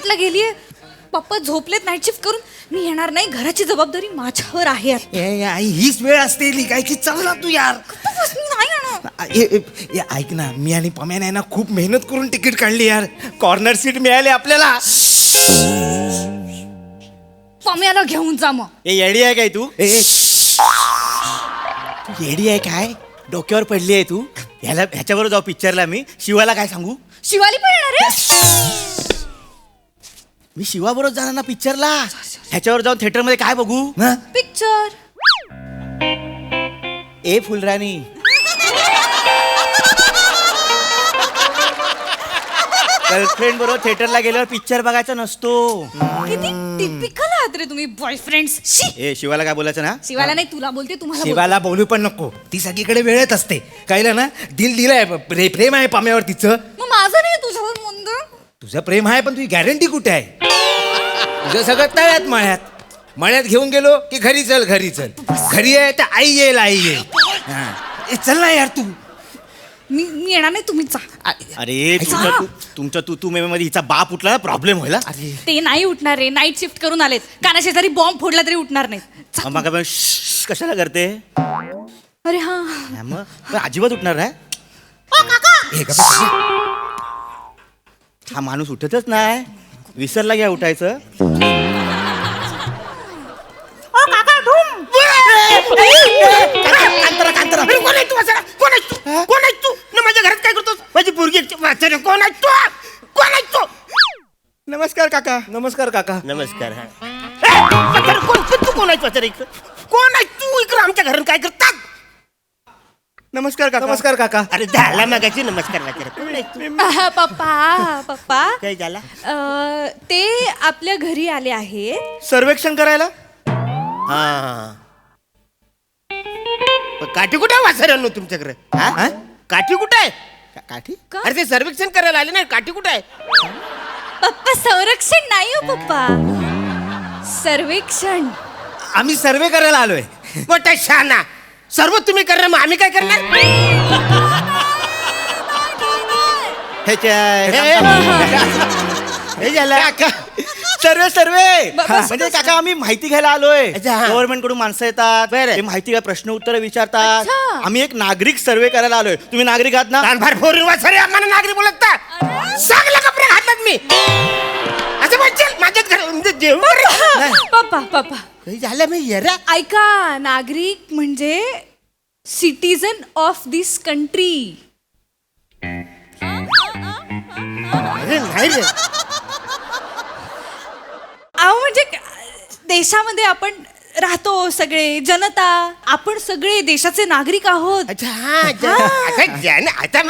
शिफ्टला गेलीये. पप्पा झोपलेत night shift करून. मी येणार नाही, घराची जबाबदारी माझ्यावर आहे. आई हीच वेळ असते लिगायची. चल ना तू यार. मी नाही येणार. ऐक ना, मी आणि पम्यान आहे ना खूप मेहनत करून तिकीट काढली यार. कॉर्नर सीट मिळाली आपल्याला. पम्याला घेऊन जा मग. येडी आहे काय तू? तू येडी आहे काय? डोक्यावर पडली आहे तू? ह्याच्याबरोबर जाऊ पिक्चरला. मी शिवाला काय सांगू? शिवाली पण येणार आहे. मी शिवाबरोबर जाणार ना पिक्चरला. ह्याच्यावर जाऊन थिएटर मध्ये काय बघू? पिक्चर. ए फुलराणी, गर्लफ्रेंड बरोबर थिएटरला गेल्यावर पिक्चर बघायचा नसतो. किती टिपिकल आहात रे तुम्ही बॉयफ्रेंड्स. ए शिवाला काय बोलायचं ना? शिवाला नाही, तुला बोलते. तुम्हाला बोलते. शिवाला बोलू पण नको. ती सगळीकडे वेळेत असते. कळलं ना? दिलंय. प्रेम आहे पम्यावर तिचं. मग माझं नाही तुझ्यावर मंद. तुझं प्रेम आहे पण तुझी गॅरंटी कुठे आहे? तुझं सगळं तळ्यात मळ्यात घेऊन गेलो की घरी चल. घरी आहे तर आई येईल. हा. चल ना यार तू. मी येणार नाही, तुम्हीच जा. अरे तुमच्या तू मध्ये हिचा बाप उठला ना, प्रॉब्लेम व्हायला. ते नाही उठणार रे. नाईट शिफ्ट करून आलेत. कानाशेजारी बॉम्ब फोडला तरी उठणार नाही. मग कशाला करते? अरे हा. मग अजिबात उठणार आहे. हे गप्प बस. हा माणूस उठतच नाही. विसरला घ्या उठायचं. कोण आहेस तू? न माझ्या घरात काय करतोस? माझी पोरगी कोण आहेस तू? नमस्कार काका. नमस्कार. कोण आहेस तू? इकडे आमच्या घरात काय करतात? नमस्कार काका. अरे झाला मगाची नमस्कार वाचारा. कोण आहेस तू? पप्पा काय झाला? ते आपल्या घरी आले आहेत. सर्वेक्षण करायला. हा. पण काठी कुठे वाचाऱ्यांनो तुमच्याकडे? हा? काठी कुठे आहे? काठी? का? अरे ते सर्वेक्षण करायला आले नाही. काठी कुठे आहे? पप्पा संरक्षण नाही हो पप्पा, सर्वेक्षण. आम्ही सर्वे करायला आलोय. मोठा शहाणा. सर्व तुम्ही करणार, मग आम्ही काय करणार? हे झालं सर्वे बस. म्हणजे काका आम्ही माहिती घ्यायला आलोय. अच्छा, हा. गव्हर्नमेंट कडून माणसं येतात. ते माहिती काय प्रश्न उत्तर विचारतात. अच्छा. आम्ही एक नागरिक सर्वे करायला आलोय. तुम्ही नागरिक आहात ना? कानभार फोडून वाचारे आम्हाला नागरी बोलत का? चांगले कपडे घातलात मी. असं म्हणशील माझ्याच घर म्हणजे जेवण. पप्पा काही झालं मी येरा. ऐका, नागरिक म्हणजे सिटीजन ऑफ दिस कंट्री. अरे नाही रे. अहो म्हणजे देशामध्ये आपण राहतो, सगळे जनता, आपण सगळे देशाचे नागरिक आहोत. अच्छा हा. आता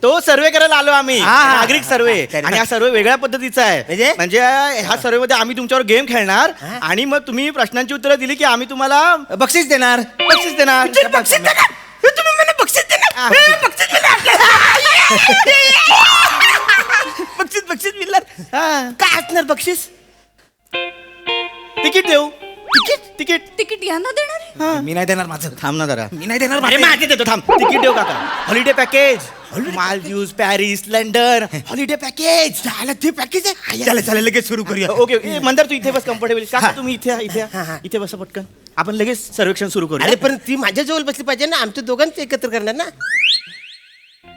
तो सर्वे करायला आलो आम्ही. हा. नागरिक सर्वे. आणि हा सर्वे वेगळ्या पद्धतीचा आहे. म्हणजे ह्या सर्वे मध्ये आम्ही तुमच्यावर गेम खेळणार आणि मग तुम्ही प्रश्नांची उत्तरं दिली की आम्ही तुम्हाला बक्षीस देणार. बक्षीस देणार. तुम्ही मला बक्षीस देणार. बक्षीस मिळणार. काय असणार बक्षीस? तिकीट देऊ. तिकीट यांना देणार आहे? मी नाही देणार माझं. थांब ना जरा. मी नाही देणार अरे माझं. माझे देतो थांब. तिकीट देऊ काका. Holiday package. Maldives, Paris, London. Holiday package. झालं ते पॅकेज आहे. चला लगेच सुरू करूया. ओके मंदार तू इथे बस कम्फर्टेबल. काका तुम्ही इथे बसा पटकन. आपण लगेच सर्वेक्षण सुरू करू. अरे पण ती माझ्या जवळ बसली पाहिजे ना. आमच्या दोघांचं एकत्र करणार ना.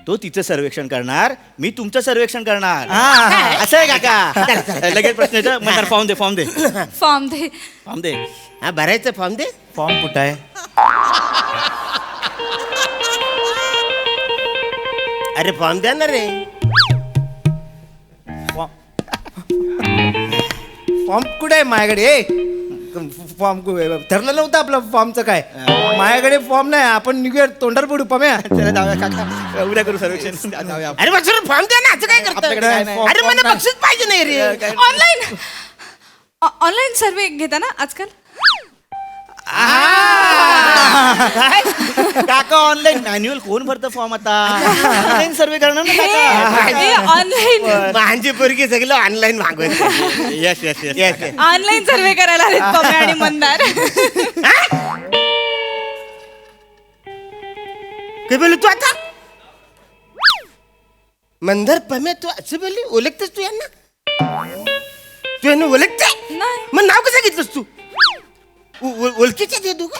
तो तिचं सर्वेक्षण करणार, मी तुमचं सर्वेक्षण करणार. हा. असं आहे काका. लगेच प्रश्न येतो. मंदार फॉर्म दे. फॉर्म दे. हा भरायचं फॉर्म दे. फॉर्म कुठं आहे? अरे फॉर्म द्या ना रे. फॉर्म कुठे आहे माझ्याकडे? फॉर्म ठरलं नव्हतं आपलं फॉर्मचं काय. माझ्याकडे फॉर्म नाही. आपण निघूया तोंडार पडू पम्या. चला जाऊया काका. उद्या करू सर्वेक्षण. जाऊया. अरे बस फॉर्म द्या ना. असं काय आपल्याकडे काय करतो? नाही. अरे मला बक्षीस पाहिजे नाही रे. ऑनलाईन सर्वे घेता ना आजकाल? काका ऑनलाईन मॅन्युअल कोण भरतं फॉर्म आता? ऑनलाईन सर्वे करणार ना काका. ऑनलाईन माझी पोरगी सगळं ऑनलाईन मागवत. Yes yes yes. ऑनलाईन सर्वे करायला आलेत पम्या आणि मंदार. काय बोलू तू आता? मंदार पम्या तू असं बोलली ओळखतेस तू यांना तू यांना ओळखते नाही. मग नाव कसं घेतलंस तू ओळखीचे ते तू का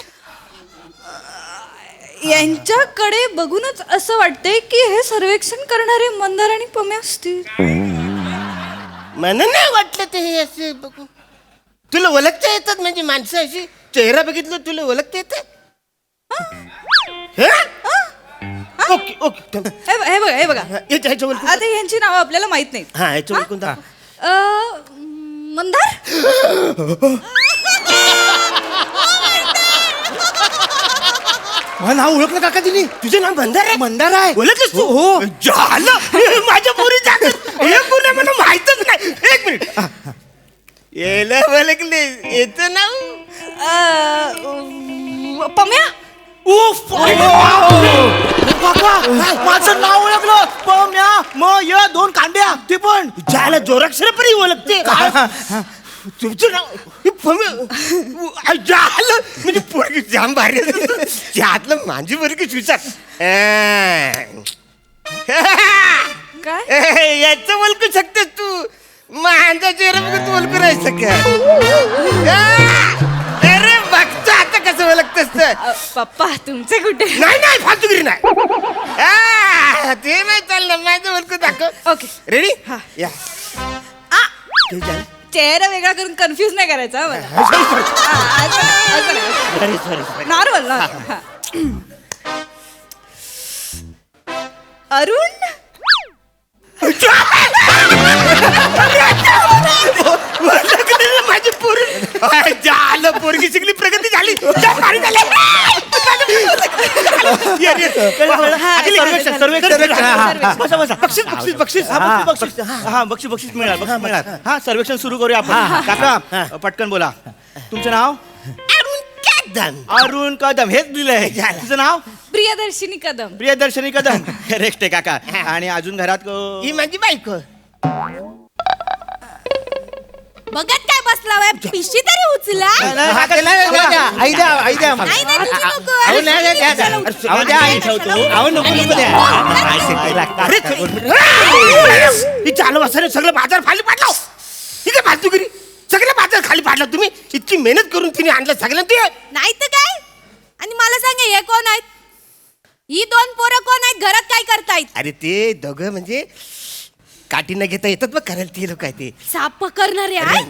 यांच्याकडे बघूनच असं वाटतंय की हे सर्वेक्षण करणारे मंदार आणि पम्या असतील. मला नाही वाटलं ते हे असे बघू तुला ओळखता येतात म्हणजे माणसं अशी चेहरा बघितलं तुला ओळखता येतात ओके ओके थांब. हे बघा याच्या ओळखून आता यांची नावं आपल्याला माहित नाहीत. हा याच्या ओळखून दाखव. मंदार मला नाव ओळखलं काका तिने. तुझं नाव मंदार आहे मंदार आहे. ओळखलंस तू हो. झालं माझ्या पोरी जातात हे पुन्हा मला माहितच नाही एक मिनिट याला ओळखले येतं नाव पम्या माझं नाव ओळखलं पम्या मग या 2 कांड्या ते पण ज्याला जोराक्षरपरी ओळखते तुमचं नाव हे झालं म्हणजे पोरगी जाम भारी आहे. त्यातलं माझी पोरगी विचार काय याचं ओळखू शकतेस तू माझा चेहरा बघून तू ओळखू नाही शकत अरे बघतो आता कसं ओळखतस तर पप्पा तुमचे कुठे? नाही नाही फालतूगिरी नाही ते नाही चाललं माझं ओळखू दाखव ओके रेडी हा. या आ, ते झालं. चेहरा वेगळा करून कन्फ्युज नाही करायचा हा मला. सॉरी सॉरी नॉर्मल अरुण माझी पोरगी झालं पोरगी शिकली प्रगती झाली जा, भारी झालं. ये, ये. सर्वेक्षण सर्वेक्षण हा, हा, हा. बसा बसा बक्षीस बक्षीस बक्षीस हा बक्षीस हा बक्षीस बक्षीस मिळाल बक्षीस मिळाल हा सर्वेक्षण सुरू करूया आपण काका पटकन बोला तुमचं नाव अरुण कदम हेच दिलंय तुझं नाव प्रियदर्शिनी कदम. प्रियदर्शनी कदम करेक्ट आहे काका आणि अजून घरात ही माझी बायको बघत काय बसला पिशी तरी उचला आई द्या आई द्या मला. नाही, नाही, तुझी नको. अहो, नाही, नाही, द्या, द्या. अहो, द्या, आई ठेवतो. अहो, नको, नको द्या. ही चालू असं सगळं बाजार खाली पाडला ठीक आहे फालतूगिरी सगळं बाजार खाली पाडला तुम्ही इतकी मेहनत करून तिने आणलं सगळं ते नाही तर काय आणि मला सांगा हे कोण आहेत ही 2 पोरं कोण आहेत घरात काय करतायत अरे ते दोघं म्हणजे काठी न घेता येतात बघ करायला ते लोक आहे ते साप पकडणारे आहेत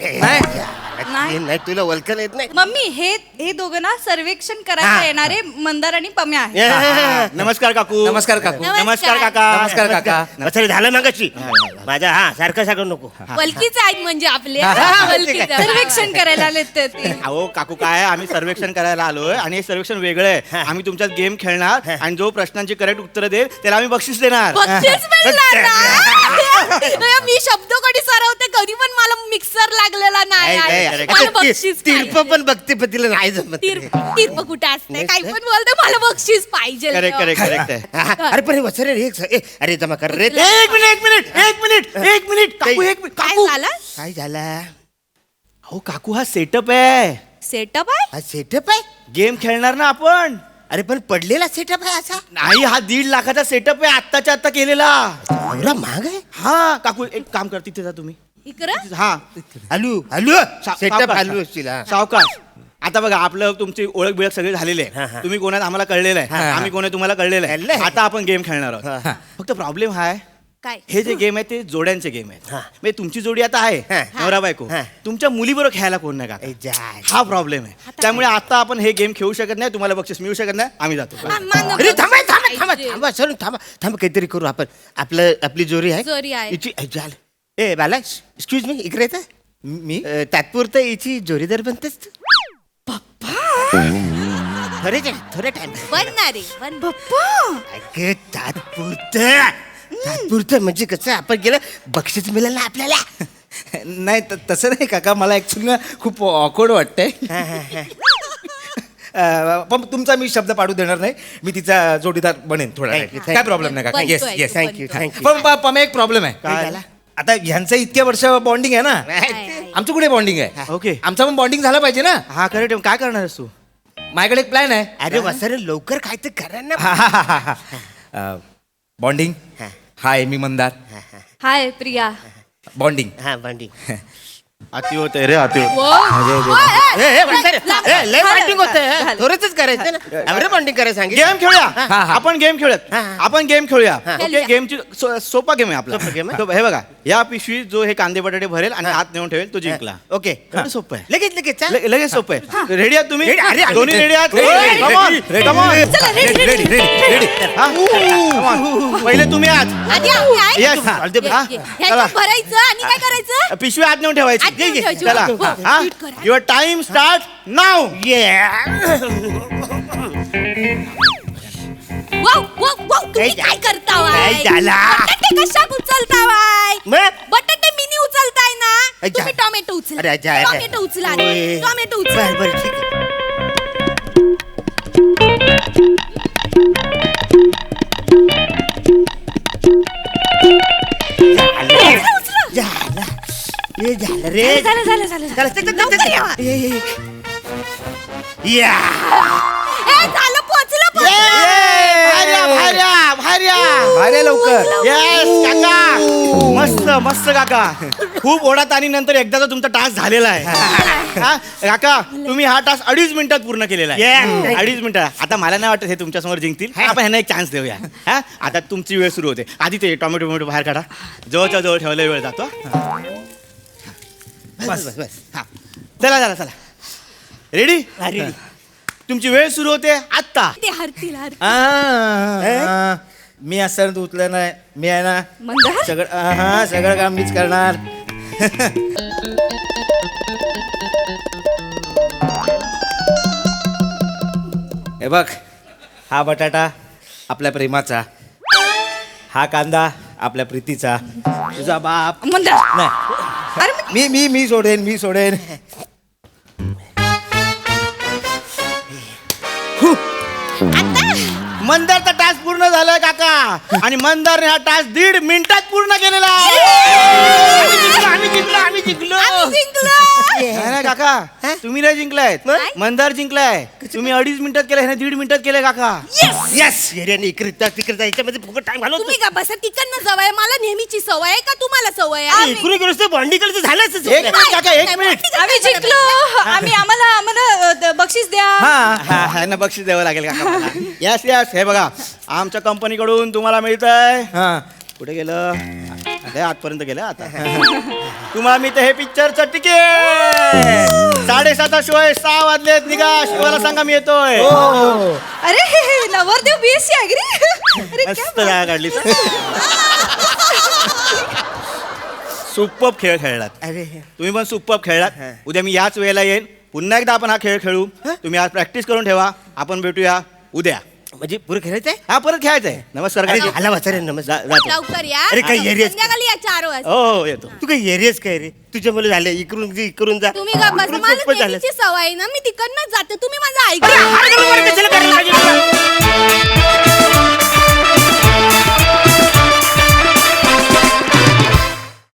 नाही. नाही तुला ओळखलं येत नाही मम्मी हे दोघं ना सर्वेक्षण करायला हा. येणारे मंदार आणि पम्या आहेत. नमस्कार काकू नमस्कार काकू. नमस्कार काका नमस्कार काका. नमस्कार झालं मगाशी माझा हा सारखं सारखं नको वलकीच आहेत म्हणजे आपले वलकीच आहेत. सर्वेक्षण करायला आलेत तर ते. अहो काकू काय आम्ही सर्वेक्षण करायला आलोय आणि हे सर्वेक्षण वेगळं आहे आम्ही तुमच्यात गेम खेळणार आणि जो प्रश्नांची करेक्ट उत्तर देईल त्याला आम्ही बक्षीस देणार बक्षीस मिळणार ना? मी शब्द कधी सरवते कधी पण मला मिक्सर लागलेला नाही आहे. मला बक्षीस तीर्प पण बघते पण तिला नाही जमत तीर्प कुठे असते काही पण बोलते मला बक्षीस पाहिजे करेक्ट करेक्ट करेक्ट आहे हा, अरे पण हे वसर रे अरे जमा कर रे एक मिनिट काकू एक मिनिट काय काकू झालं काय झाला हो काकू हा सेटअप आहे सेटअप आहे हा सेटअप आहे गेम खेळणार ना आपण अरे पण पडलेला सेटअप आहे असा नाही हा 1.5 लाखाचा सेटअप आहे आत्ताच्या आत्ता केलेला एवढा महाग आहे हा काकू एक काम कर तिथे जा तुम्ही इकडं हा हॅलो हॅलो सेटअप सावकाश. हॅलो असतील हा. सावकाश आता बघा आपलं तुमची ओळख बिळख सगळे झालेले हा, आहे हा. तुम्ही कोणात आम्हाला कळलेलं आहे हा, हा. आम्ही कोण आहे तुम्हाला कळलेलं कळलंय. आहे आता आपण गेम खेळणार हा, आहोत हा. फक्त प्रॉब्लेम हा आहे काय हे जे गेम आहे ते जोड्यांचे गेम आहेत हा. म्हणजे तुमची जोडी आता आहे हा. नवरा बायको हा. तुमच्या मुलीबरोबर खेळायला कोण नाही का ए, जाय. हा प्रॉब्लेम आहे त्यामुळे आता आपण हे गेम खेळू शकत नाही तुम्हाला बक्षीस मिळू शकत नाही आम्ही जातो अरे थांबा थांबा थांबा थांबा सर थांबा थांबा काहीतरी करू आपण आपली जोरी आहे जोरी आहे. हिची झाल ए बाला एक्सक्यूज मी इकडे येतं मी तात्पुरतं हिची जोरीदार बनतेस तू थोडे टाइम बनणार आहे बन अगं तात्पुरतं म्हणजे कसं आपण गेलं बक्षीस मिळेल ना आपल्याला नाही तसं नाही काका मला ऍक्च्युली ना खूप ऑकवर्ड वाटतंय. पण तुमचा मी शब्द पाडू देणार नाही मी तिचा जोडीदार बनेन थोडा Thank you, वेळ. काय प्रॉब्लेम नाही काका बनतोय, येस येस थँक्यू थँक्यू पण पम्या एक प्रॉब्लेम आहे काय झाला? आता ह्यांचं इतक्या वर्ष बॉन्डिंग आहे ना आमचं कुठे बॉन्डिंग आहे ओके आमचं पण बॉन्डिंग झालं पाहिजे ना हा करेक्ट काय करणार आहेस तू माझ्याकडे एक प्लॅन आहे अरे वसरे लवकर काय तर करा ना बॉन्डिंग हाय मी मंदार. हाय प्रिया. बॉन्डिंग. हा भांडी अति होते रे अति होते. लय बॉन्डिंग होतंय झालं. थोडंच करायचं ना एवढं बॉन्डिंग करायला सांगितलं. गेम खेळूया. हा. आपण गेम खेळूयात. आपण गेम खेळूया. ओके खेळूया. गेमची सोपा गेम आहे आपला. सोपा game आहे? तो हे बघा या पिशवी जो हे कांदे बटाटे भरेल आणि आत नेऊन ठेवेल तो जिंकला. ओके एवढं सोपं आहे. लगेच लगेच चल. लगेच सोपं आहे. रेडी आहात तुम्ही? Ready, अरे, दोन्ही रेडी आहात? Ready, Come on, ready, come on. चला रेडी रेडी हा? Come on. पहिले तुम्ही आहात. आधी आम्ही आहे. Yes. ये, हा. ये. ह्याच्यात भरायचं आणि काय करायचं पिशवी आत नेऊन ठेवायची. आत नेऊन ठेवायची. चला हो, हा नीट करा. Your time start now. Wow wow wow तुम्ही काय करतावाय काय झाला? बटाटे कशाक उचलतावाय मग? बटाटे मिनी उचलताय ना अच्छा. तुम्ही टोमॅटो उचला अरे, अच्छा, अरे. टोमॅटो उचला ओय. टोमॅटो उचला बर बर ठीक आहे. उचला. झालं हे झालं रे झालं झालं झालं चला, चल, चल, चल, लवकर चल. या. या ए झालं पोचलं भार्या भार्या भार्या भाऱ्या लवकर. येस काका मस्त मस्त काका खूप ओढात आणि नंतर एकदाचा तुमचा टास्क झालेला आहे. हा, काका तुम्ही हा टास्क 2.5 मिनिटात पूर्ण केलेला आहे. Yeah. 2.5 मिनिटात. आता मला नाही वाटत हे तुमच्या समोर जिंकतील. आपण ह्यांना एक चान्स देऊया. हा आता तुमची वेळ सुरू होते. आधी ते टोमॅटो टोमॅटो बाहेर काढा. जवळच्या जवळ ठेवला वेळ जातो. बस बस बस हा चला चला चला रेडी अरे तुमची वेळ सुरू होते आत्ता. ते हरतील हरतील मी असं तू उचलं नाही. मी आहे ना मंदार सगळं सगळं काम मीच करणार. हे बघ हा बटाटा आपल्या प्रेमाचा. हा कांदा आपल्या प्रीतीचा. तुझा बाप मंदार नाही. अरे मी सोडेन मी सोडेन. मंदारचा टास्क पूर्ण झालाय काका आणि मंदारने हा टास्क 1.5 मिनिटात पूर्ण केलेला आहे. आम्ही जिंकलो आम्ही जिंकलो आम्ही जिंकलो नाही नाही काका तुम्ही नाही जिंकलायत. मंदार जिंकलाय. तुम्ही 2.5 मिनिटात केलं ह्याने 1.5 मिनिटात केलंय काका. यस येऱ्याने इकडचा तिकडचा याच्यामध्ये फुकट टाइम घालवतो. तुम्ही का बसा तिकडनं सवय आहे. मला नेहमीची सवय आहे का तुम्हाला सवय आहे इकडे गेलो भांडीकडचं झालंच एक मिनिट काका एक मिनिट. आम्ही जिंकलो. आम्हाला बक्षीस द्या. हा ह्यांना बक्षीस द्यावं लागेल काका. यस यस हे बघा आमच्या कंपनीकडून तुम्हाला मिळतंय. हा कुठे गेलं हे आतपर्यंत गेलं आता. तुम्हाला मी हे पिक्चरचं तिकीट 7:30 शो आहे. 6 वाजलेत निघा. शिवाला सांगा मी येतोय. अरे नवरदेव बीएससी ऍग्री. अरे मस्त क्या जागा काढली. सुपर्ब खेळ खेळलात. अरे तुम्ही पण सुपर्ब खेळलात. उद्या मी याच वेळेला येईन. पुन्हा एकदा आपण हा खेळ खेळू. तुम्ही आज प्रॅक्टिस करून ठेवा. आपण भेटूया उद्या. म्हणजे पुरं खेळायचंय. हा परत खेळायचंय. नमस्कार अरे काका. झाला वाचा रे नमस्कार. जातो. लवकर या अरे, काही एरियाच- संध्याकाळी या 4 वाजता हो हो येतो. तू काही एरियाच काय रे तुझ्या मुलं झाले इकडून जा. तुम्ही का बसा इकडून मला सोपं झालं. नेहमीची सवय आहे ना मी तिकडनंच जाते तुम्ही माझं अरे, ऐका हाड घालून वर कशाला करायला पाहिजे तुला?